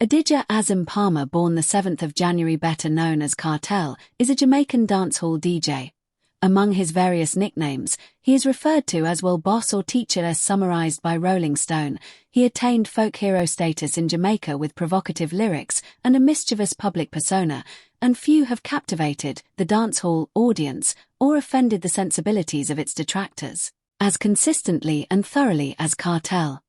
Adidja Palmer, born the 7th of January, better known as Kartel, is a Jamaican dancehall DJ. Among his various nicknames, he is referred to as Well Boss or Teacher. As summarized by Rolling Stone, he attained folk hero status in Jamaica with provocative lyrics and a mischievous public persona, and few have captivated the dancehall audience or offended the sensibilities of its detractors as consistently and thoroughly as Kartel.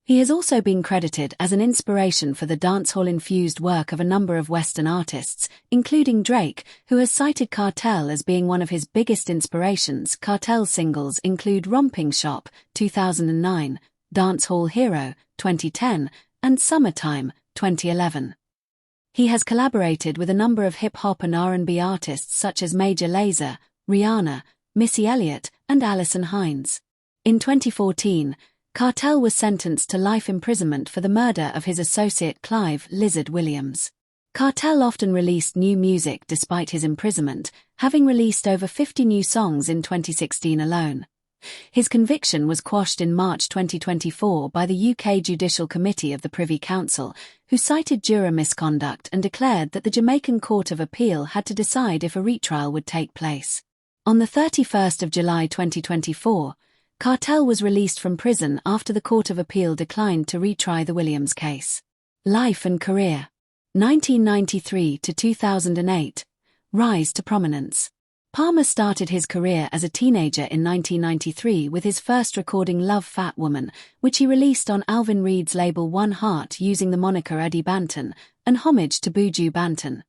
He has also been credited as an inspiration for the dancehall-infused work of a number of Western artists, including Drake, who has cited Kartel as being one of his biggest inspirations. Kartel's singles include Romping Shop, 2009, Dancehall Hero, 2010, and Summertime, 2011. He has collaborated with a number of hip-hop and R&B artists such as Major Lazer, Rihanna, Missy Elliott, and Alison Hinds. In 2014, Kartel was sentenced to life imprisonment for the murder of his associate Clive Lizard Williams. Kartel often released new music despite his imprisonment, having released over 50 new songs in 2016 alone. His conviction was quashed in March 2024 by the UK Judicial Committee of the Privy Council, who cited juror misconduct and declared that the Jamaican Court of Appeal had to decide if a retrial would take place. On the 31st of July 2024, Kartel was released from prison after the Court of Appeal declined to retry the Williams case. Life and career. 1993 to 2008. Rise to prominence. Palmer started his career as a teenager in 1993 with his first recording Love Fat Woman, which he released on Alvin Reed's label One Heart using the moniker Eddie Banton, an homage to Buju Banton.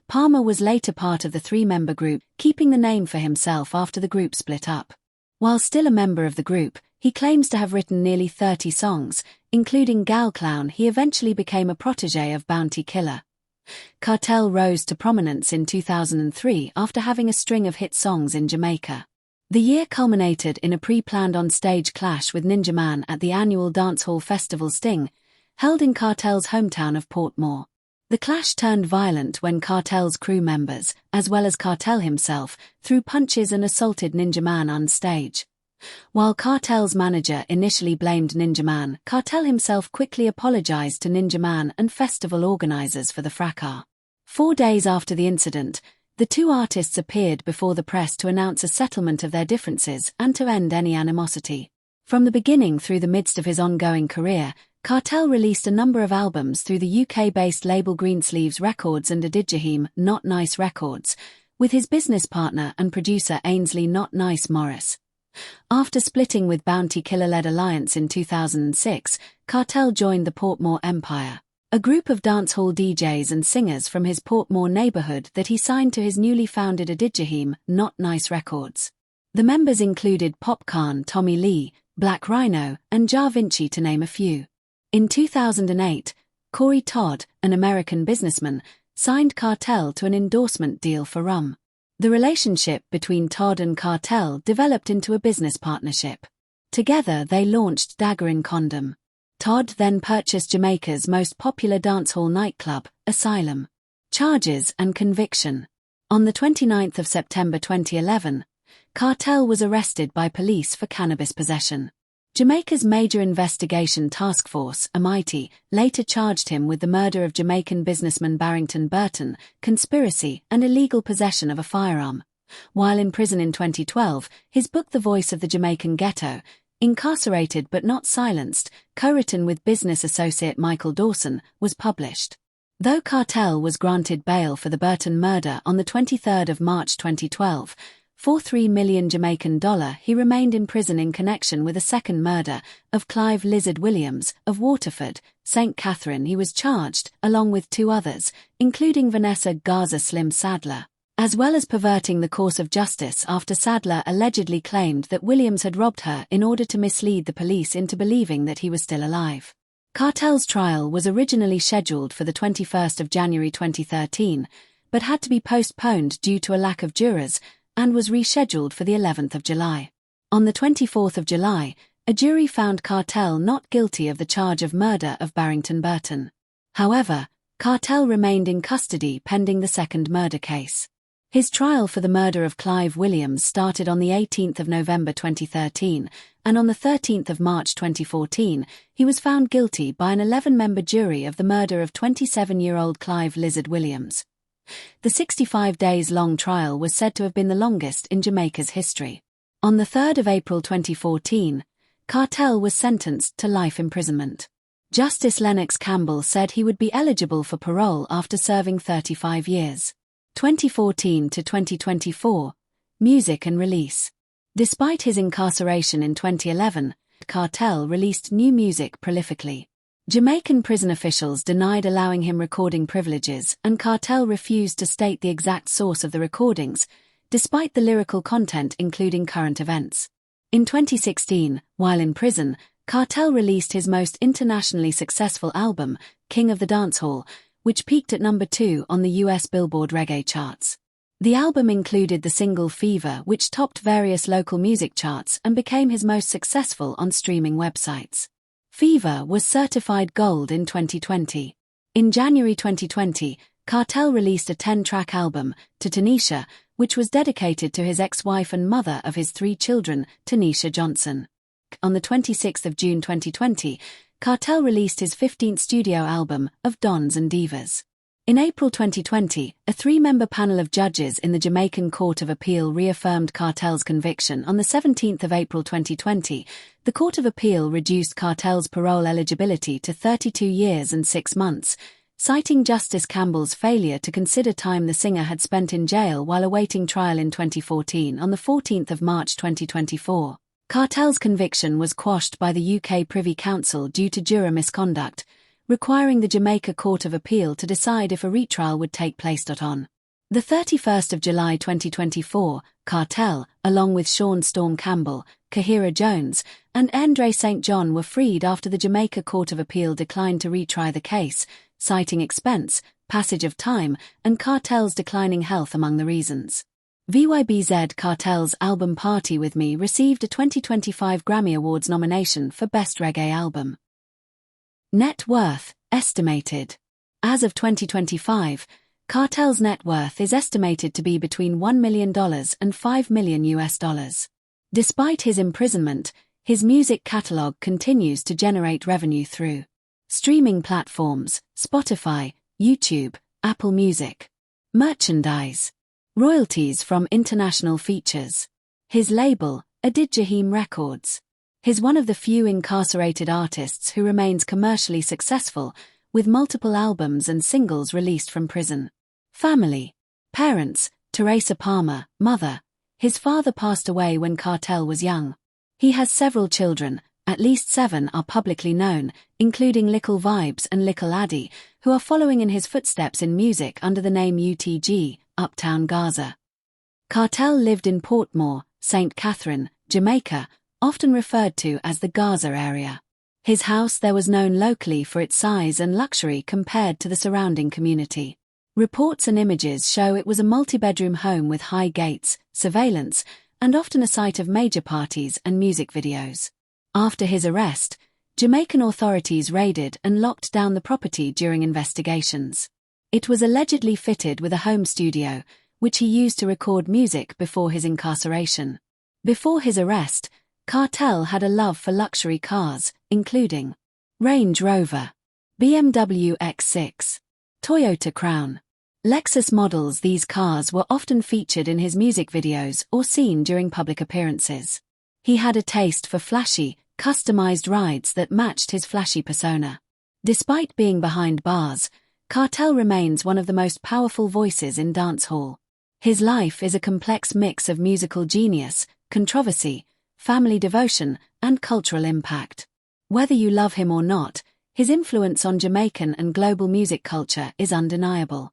Palmer was later part of the three-member group, keeping the name for himself after the group split up. While still a member of the group, he claims to have written nearly 30 songs, including Gal Clown. He eventually became a protege of Bounty Killer. Kartel rose to prominence in 2003 after having a string of hit songs in Jamaica. The year culminated in a pre-planned on-stage clash with Ninja Man at the annual dancehall festival Sting, held in Kartel's hometown of Portmore. The clash turned violent when Kartel's crew members, as well as Kartel himself, threw punches and assaulted Ninja Man on stage. While Kartel's manager initially blamed Ninja Man, Kartel himself quickly apologized to Ninja Man and festival organizers for the fracas. 4 days after the incident, the two artists appeared before the press to announce a settlement of their differences and to end any animosity. From the beginning through the midst of his ongoing career, Kartel released a number of albums through the UK-based label Greensleeves Records and Adidja Not Nice Records, with his business partner and producer Ainsley Not Nice Morris. After splitting with Bounty Killer-led Alliance in 2006, Kartel joined the Portmore Empire, a group of dancehall DJs and singers from his Portmore neighborhood that he signed to his newly founded Adidja Not Nice Records. The members included Popcorn, Tommy Lee, Black Rhino, and Jar Vinci to name a few. In 2008, Corey Todd, an American businessman, signed Kartel to an endorsement deal for rum. The relationship between Todd and Kartel developed into a business partnership. Together they launched Dagger Condom. Todd then purchased Jamaica's most popular dancehall nightclub, Asylum. Charges and conviction. On the 29th of September 2011, Kartel was arrested by police for cannabis possession. Jamaica's Major Investigation Task Force, MIT, later charged him with the murder of Jamaican businessman Barrington Burton, conspiracy, and illegal possession of a firearm. While in prison in 2012, his book The Voice of the Jamaican Ghetto, Incarcerated but Not Silenced, co-written with business associate Michael Dawson, was published. Though Kartel was granted bail for the Burton murder on the 23rd of March 2012, for $3 million Jamaican dollar, he remained in prison in connection with a second murder of Clive Lizard Williams of Waterford, St. Catherine. He was charged, along with 2 others, including Vanessa Gaza Slim Sadler, as well as perverting the course of justice after Sadler allegedly claimed that Williams had robbed her in order to mislead the police into believing that he was still alive. Kartel's trial was originally scheduled for the 21st of January 2013, but had to be postponed due to a lack of jurors, and was rescheduled for the 11th of July. On the 24th of July, a jury found Kartel not guilty of the charge of murder of Barrington Burton. However, Kartel remained in custody pending the second murder case. His trial for the murder of Clive Williams started on the 18th of November 2013, and on the 13th of March 2014, he was found guilty by an 11-member jury of the murder of 27-year-old Clive Lizard Williams. The 65-days-long trial was said to have been the longest in Jamaica's history. On the 3rd of April 2014, Kartel was sentenced to life imprisonment. Justice Lennox Campbell said he would be eligible for parole after serving 35 years. 2014 to 2024, music and release. Despite his incarceration in 2011, Kartel released new music prolifically. Jamaican prison officials denied allowing him recording privileges, and Kartel refused to state the exact source of the recordings, despite the lyrical content including current events. In 2016, while in prison, Kartel released his most internationally successful album, King of the Dancehall, which peaked at number 2 on the US Billboard reggae charts. The album included the single Fever, which topped various local music charts and became his most successful on streaming websites. Fever was certified gold in 2020. In January 2020, Kartel released a 10-track album, To Tanisha, which was dedicated to his ex-wife and mother of his 3 children, Tanisha Johnson. On the 26th of June 2020, Kartel released his 15th studio album, Of Dons and Divas. In April 2020, a 3-member panel of judges in the Jamaican Court of Appeal reaffirmed Kartel's conviction. On the 17th of April 2020, the Court of Appeal reduced Kartel's parole eligibility to 32 years and 6 months, citing Justice Campbell's failure to consider time the singer had spent in jail while awaiting trial in 2014. On the 14th of March 2024, Kartel's conviction was quashed by the UK Privy Council due to juror misconduct, requiring the Jamaica Court of Appeal to decide if a retrial would take place. On the 31st of July 2024, Kartel, along with Sean Storm Campbell, Kahira Jones, and Andre St. John were freed after the Jamaica Court of Appeal declined to retry the case, citing expense, passage of time, and Kartel's declining health among the reasons. Vybz Kartel's album Party With Me received a 2025 Grammy Awards nomination for Best Reggae Album. Net worth, estimated. As of 2025, Kartel's net worth is estimated to be between $1 million and $5 million. Despite his imprisonment, his music catalog continues to generate revenue through streaming platforms, Spotify, YouTube, Apple Music, merchandise, royalties from international features. His label, Adidja Records. He's one of the few incarcerated artists who remains commercially successful, with multiple albums and singles released from prison. Family. Parents, Teresa Palmer, mother. His father passed away when Kartel was young. He has several children, at least 7 are publicly known, including Little Vybz and Little Addy, who are following in his footsteps in music under the name UTG, Uptown Gaza. Kartel lived in Portmore, St. Catherine, Jamaica, often referred to as the Gaza area. His house there was known locally for its size and luxury compared to the surrounding community. Reports and images show it was a multi-bedroom home with high gates, surveillance, and often a site of major parties and music videos. After his arrest, Jamaican authorities raided and locked down the property during investigations. It was allegedly fitted with a home studio, which he used to record music before his incarceration. Before his arrest, Kartel had a love for luxury cars, including Range Rover, BMW X6, Toyota Crown, Lexus models. These cars were often featured in his music videos or seen during public appearances. He had a taste for flashy, customized rides that matched his flashy persona. Despite being behind bars, Kartel remains one of the most powerful voices in dancehall. His life is a complex mix of musical genius, controversy, family devotion, and cultural impact. Whether you love him or not, his influence on Jamaican and global music culture is undeniable.